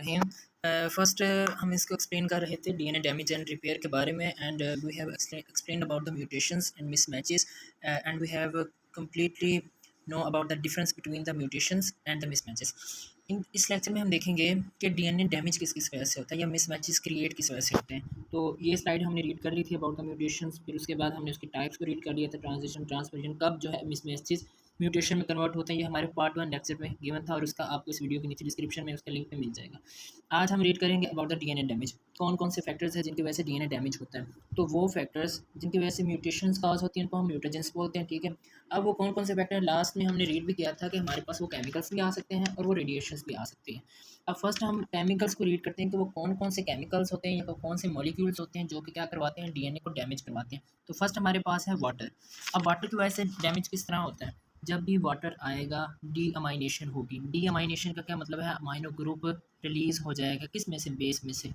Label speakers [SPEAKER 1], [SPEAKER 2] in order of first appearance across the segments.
[SPEAKER 1] रहीम। First हम इसको explain कर रहे थे डीएनए डैमेज एंड रिपेयर के बारे में and we have explain about the mutations and mismatches and we have completely know about the difference between the mutations and the mismatches. इस lecture में हम देखेंगे कि डीएनए डैमेज किस किस वजह से होता है या मिसमैचेस क्रिएट किस वजह से होते हैं। तो ये स्लाइड हमने रीड कर ली थी अबाउट द म्यूटेशंस, फिर उसके बाद हमने उसके टाइप्स को रीड कर लिया था, ट्रांजिशन ट्रांसफॉर्मेशन कब जो है मिसमैचेस म्यूटेशन में कन्वर्ट होते हैं। ये हमारे पार्ट 1 लेक्चर में गिवन था और उसका आपको इस वीडियो के नीचे डिस्क्रिप्शन में उसका लिंक पे मिल जाएगा। आज हम रीड करेंगे अबाउट द डीएनए डैमेज, कौन कौन से फैक्टर्स हैं जिनकी वजह से डीएनए डैमेज होता है। तो वो फैक्टर्स जिनकी वजह से म्यूटेशंस काज होती हैं उनको हम म्यूटेजेंस बोलते हैं, ठीक है। अब वो कौन कौन से फैक्टर लास्ट में हमने रीड भी किया था कि हमारे पास वो केमिकल्स भी आ सकते हैं और वो रेडिएशंस भी आ सकते हैं। अब फर्स्ट हम केमिकल्स को रीड करते हैं कि वो कौन कौन से केमिकल्स होते हैं या कौन से मॉलिक्यूल्स होते हैं जो कि क्या करवाते हैं, डीएनए को डैमेज करवाते हैं। तो फर्स्ट हमारे पास है वाटर। अब वाटर की वजह से डैमेज किस तरह होता है, जब भी वाटर आएगा डी अमाइनेशन होगी। डी अमाइनेशन का क्या मतलब है, अमाइनो ग्रुप रिलीज हो जाएगा किस में से, बेस में से।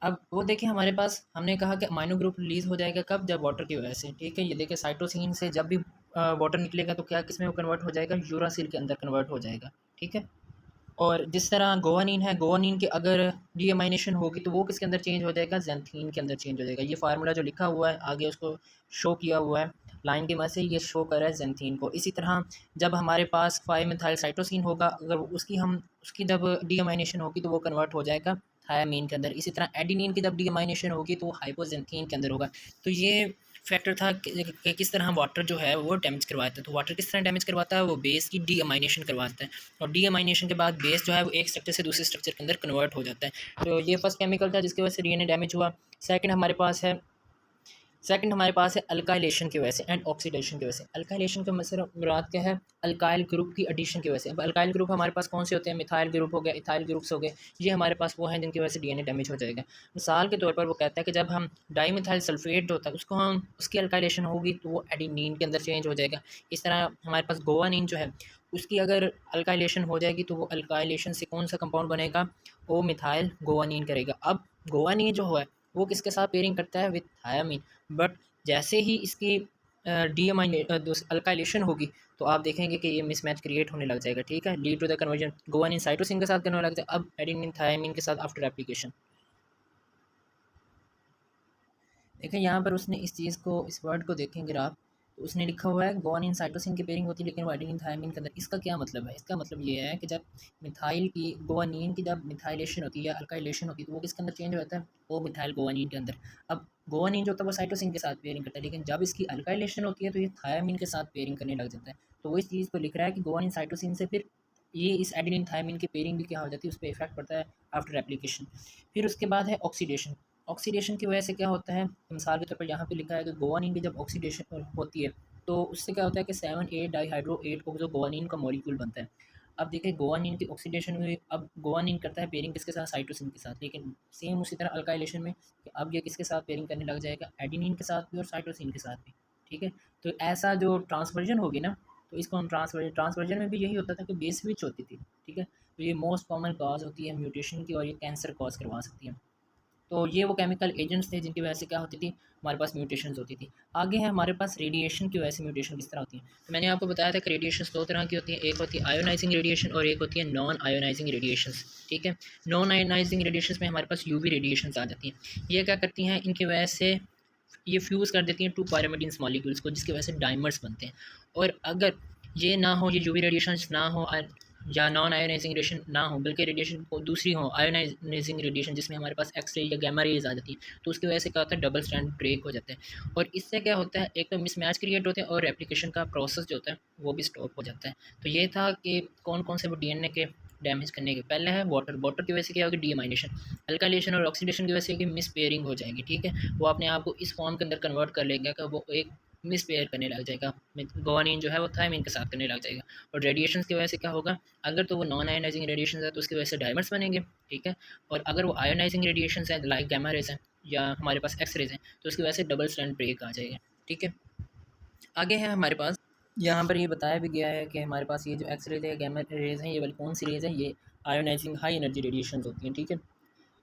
[SPEAKER 1] अब वो देखिए हमारे पास हमने कहा कि अमाइनो ग्रुप रिलीज हो जाएगा कब, जब वाटर की वजह से, ठीक है। ये देखिए साइटोसिन से जब भी वाटर निकलेगा तो क्या किस में वो कन्वर्ट हो जाएगा, यूरासिल के अंदर कन्वर्ट हो जाएगा, ठीक है। और जिस तरह गोवानीन है, गोवानीन के अगर डीअमाइनेशन होगी तो वो किसके अंदर चेंज हो जाएगा, ज़ैंथीन के अंदर चेंज हो जाएगा। ये फार्मूला जो लिखा हुआ है आगे उसको शो किया हुआ है लाइन की मदद से, ये शो कर रहा है ज़ैंथीन को। इसी तरह जब हमारे पास 5 मिथाइल साइटोसिन होगा, अगर उसकी जब डीअमाइनेशन होगी तो वो कन्वर्ट हो जाएगा थायामीन के अंदर। इसी तरह एडिनिन की जब डीअमाइनेशन होगी तो वो हाइपोजेंथीन के अंदर होगा। तो ये फैक्टर था कि किस तरह वाटर जो है वो डैमेज करवाता है। तो वाटर किस तरह डैमेज करवाता है, वो बेस की डीअमाइनेशन करवाता है और डीअमाइनेशन के बाद बेस जो है वो एक स्ट्रक्चर से दूसरे स्ट्रक्चर के अंदर कन्वर्ट हो जाता है। तो ये फर्स्ट केमिकल था जिसकी वजह से डीएनए डैमेज हुआ। सेकंड हमारे पास है अल्काइलेशन की वजह से एंड ऑक्सीडेशन की वजह से। अल्काइलेशन का मतलब मुराद क्या है, अल्काइल ग्रुप की एडिशन की वजह से। अब अल्काइल ग्रुप हमारे पास कौन से होते हैं, मिथाइल ग्रुप हो गया, इथाइल ग्रुप्स हो गए, ये हमारे पास वो हैं जिनकी वजह से डीएनए डैमेज हो जाएगा। मिसाल के तौर पर वो कहता है कि जब हम डाईमिथाइल सल्फेट होता है उसको हम उसकी अल्काइलेशन होगी तो वो एडिनिन के अंदर चेंज हो जाएगा। इस तरह हमारे पास गोवानीन जो है उसकी अगर अल्काइलेशन हो जाएगी तो वो अल्काइलेशन से कौन सा कंपाउंड बनेगा, वो मिथाइल गोवानीन करेगा। अब गोवानीन जो है वो किसके साथ पेयरिंग करता है, विथ थायामीन। बट जैसे ही इसकी अल्काइलेशन होगी तो आप देखेंगे कि ये मिसमैच क्रिएट होने लग जाएगा, ठीक है। Lead to the conversion guanine cytosine के साथ करने लग जाएगा, अब एडेनिन थायामीन के साथ आफ्टर एप्लीकेशन। देखें यहाँ पर उसने इस चीज़ को, इस वर्ड को देखेंगे आप तो उसने लिखा हुआ है गोवानीन साइटोसिन की पेयरिंग होती है लेकिन वो एडेनिन थायामीन के अंदर। इसका क्या मतलब है, इसका मतलब ये है कि जब मिथाइल की गोवानीन की जब मिथाइलेशन होती है या अल्काइलेशन होती है तो वो किसके अंदर चेंज हो जाता है, वो मिथाइल गोवानीन के अंदर। अब गोवानीन जो होता है वो साइटोसिन के साथ पेयरिंग करता है, लेकिन जब इसकी अल्काइलेशन होती है तो ये थायामीन के साथ पेयरिंग करने लग जाता है। तो वो इस चीज़ को लिख रहा है कि गोवानीन साइटोसिन से फिर ये इस एडेनिन थायामीन की पेयरिंग भी क्या हो जाती है, उस पर इफेक्ट पड़ता है आफ्टर एप्लीकेशन। फिर उसके बाद है ऑक्सीडेशन। ऑक्सीडेशन की वजह से क्या होता है, मिसाल के तौर पर यहाँ पे लिखा है कि गोवानीन की जब ऑक्सीडेशन होती है तो उससे क्या होता है कि 7 8 डाईहाइड्रो 8 को जो गोवानीन का मॉलिक्यूल बनता है। अब देखिए गोवानीन की ऑक्सीडेशन हुई, अब गोवानीन करता है पेयरिंग किसके साथ, साइटोसिन के साथ, लेकिन सेम उसी तरह अल्काइलेशन में कि अब ये किसके साथ पेयरिंग करने लग जाएगा, एडिनिन के साथ भी और साइटोसिन के साथ भी, ठीक है। तो ऐसा जो ट्रांसवर्जन होगी ना, तो इसको हम ट्रांसवर्जन में भी यही होता था कि बेस स्विच होती थी, ठीक है। तो ये मोस्ट कॉमन कॉज होती है म्यूटेशन की और ये कैंसर कॉज करवा सकती है। तो ये वो केमिकल एजेंट्स थे जिनकी वजह से क्या होती थी, हमारे पास म्यूटेशंस होती थी। आगे है हमारे पास रेडिएशन की वजह से म्यूटेशन किस तरह होती है। तो मैंने आपको बताया था कि रेडिएशंस दो तरह की होती हैं, एक होती है आयोनाइजिंग रेडिएशन और एक होती है नॉन आयोनाइजिंग रेडिएशंस, ठीक है। नॉन आयोनाइजिंग रेडिएशंस में हमारे पास यूवी रेडिएशंस आ जाती हैं। ये क्या करती हैं, इनकी वजह से ये फ्यूज़ कर देती हैं 2 पायरामिडीन्स मॉलिक्यूल्स को, जिसकी वजह से डाइमर्स बनते हैं। और अगर ये ना हो, ये यूवी रेडिएशंस ना हो या नॉन आयोनाइजिंग रेडिएशन ना हो, बल्कि रेडिएशन को दूसरी हो आयोनाइजिंग रेडिएशन जिसमें हमारे पास एक्स रे या गामा रेज आ जाती है, तो उसकी वजह से क्या होता है, डबल स्ट्रैंड ब्रेक हो जाता है। और इससे क्या होता है, एक तो मिसमैच क्रिएट होते हैं और रेप्लिकेशन का प्रोसेस जो होता है वो भी स्टॉप हो जाता है। तो ये था कि कौन कौन से वो डीएनए के डैमेज करने के। पहले है वाटर। वाटर की वजह से क्या होगी, डीअमाइनेशन। अल्काइलेशन और ऑक्सीडेशन की वजह से मिस पेयरिंग हो जाएगी, ठीक है। वो अपने आप को इस फॉर्म के अंदर कन्वर्ट कर लेगा कि वो एक मिस पेयर करने लग जाएगा, गोवानीन जो है वो थायमीन के साथ करने लग जाएगा। और रेडिएशन की वजह से क्या होगा, अगर तो वो नॉन आयोनाइजिंग रेडिएशन है तो उसकी वजह से डायमंड्स बनेंगे, ठीक है। और अगर वो आयोनाइजिंग रेडिएशन है लाइक गामा रेज है या हमारे पास एक्स रेज हैं तो उसकी वजह से डबल स्ट्रैंड ब्रेक आ जाएगा, ठीक है। आगे है हमारे पास, यहाँ पर ये बताया भी गया है कि हमारे पास ये जो एक्स रेज है, गामा रेज हैं, ये वाली कौन सी रेज है, ये आयोनाइजिंग हाई एनर्जी रेडिएशन होती हैं, ठीक है।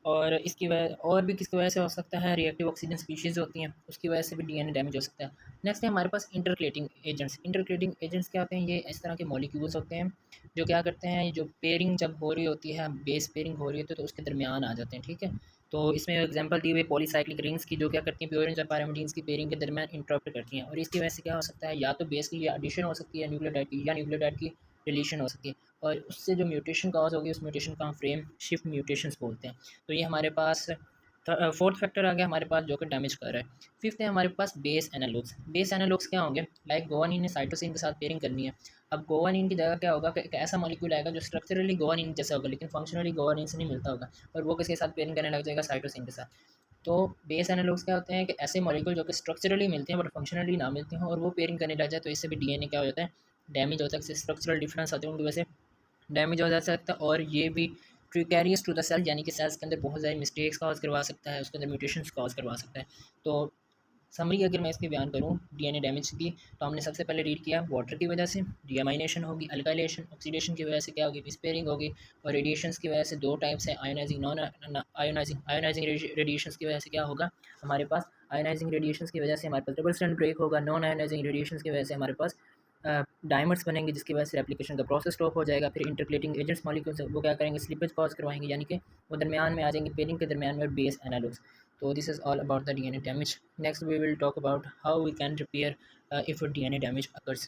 [SPEAKER 1] और इसकी वजह और भी किसकी वजह से हो सकता है, रिएक्टिव ऑक्सीजन स्पीशीज़ होती हैं उसकी वजह से भी डीएनए डैमेज हो सकता है। नेक्स्ट है हमारे पास इंटरक्लेटिंग एजेंट्स। इंटरक्लेटिंग एजेंट्स क्या होते हैं, ये इस तरह के मॉलिक्यूल्स होते हैं जो क्या करते हैं, जो पेयरिंग जब हो रही होती है, बेस पेयरिंग हो रही होती है तो उसके दरमियान आ जाते हैं, ठीक है। तो इसमें एग्जांपल दी हुई पॉलीसाइक्लिक रिंग्स की, जो क्या करती हैं, प्योरिन्स और पैरामीडीन्स की पेयरिंग के दरमियान इंटरप्ट करती हैं, और इसकी वजह से क्या हो सकता है, या तो बेस की एडिशन हो सकती है न्यूक्लियोटाइड की, या न्यूक्लियोटाइड की डिलीशन हो सकती है, और उससे जो म्यूटेशन काज होगी उस म्यूटेशन का हम फ्रेम शिफ्ट म्यूटेशंस बोलते हैं। तो ये हमारे पास फोर्थ फैक्टर आ गया हमारे पास जो कि डैमेज कर रहा है। फिफ्थ है हमारे पास बेस एनालॉग्स। बेस एनालॉग्स क्या होंगे, लाइक गोवानिन ने साइटोसिन के साथ पेयरिंग करनी है। अब गोवानिन की जगह क्या होगा कि एक ऐसा मॉलिक्यूल आएगा जो स्ट्रक्चरली गोवानिन जैसा होगा लेकिन फंक्शनली गोवानिन से नहीं मिलता होगा, और वो किसके साथ पेयरिंग करने लग जाएगा, साइटोसिन के साथ। तो बेस एनालॉग्स क्या होते हैं कि ऐसे मॉलिक्यूल जो कि स्ट्रक्चरली मिलते हैं बट फंक्शनली ना मिलते हैं, और वो पेयरिंग करने लग जाए तो इससे भी डीएनए क्या हो जाता है, डैमेज होता है। स्ट्रक्चरल डिफरेंस होते हैं उनकी वजह से डैमेज हो जा सकता है, और ये भी प्रिकैरियस टू द सेल, यानी कि सेल्स के अंदर बहुत सारी मिस्टेक्स कॉज करवा सकता है, उसके अंदर म्यूटेशंस कॉज करवा सकता है। तो समरी अगर मैं इसकी बयान करूँ डीएनए डैमेज की, तो हमने सबसे पहले रीड किया वाटर की वजह से डीएमाइनेशन होगी, अल्काइलेशन ऑक्सीडेशन की वजह से क्या होगी, डिस्पेयरिंग होगी, और रेडिएशंस की वजह से दो टाइप्स है, ionising non ionising. Ionising radiations की वजह से क्या होगा हमारे पास, आयोनाइजिंग रेडिएशंस की वजह से हमारे पास डबल स्ट्रैंड ब्रेक होगा, नॉन आयोनाइजिंग रेडिएशंस की वजह से हमारे पास डायमंड्स बनेंगे, जिसकी वजह से रेप्लिकेशन का प्रोसेस स्टॉप हो जाएगा। फिर इंटरक्लेटिंग एजेंट्स मॉलिक्यूल्स वो क्या करेंगे, स्लिपेज कॉज करवाएंगे, यानी कि वो दरमियान में आ जाएंगे, पेयरिंग के दरमियान में, base analogues. So this is all about the DNA damage. Next we will talk about how we can repair if a DNA damage occurs.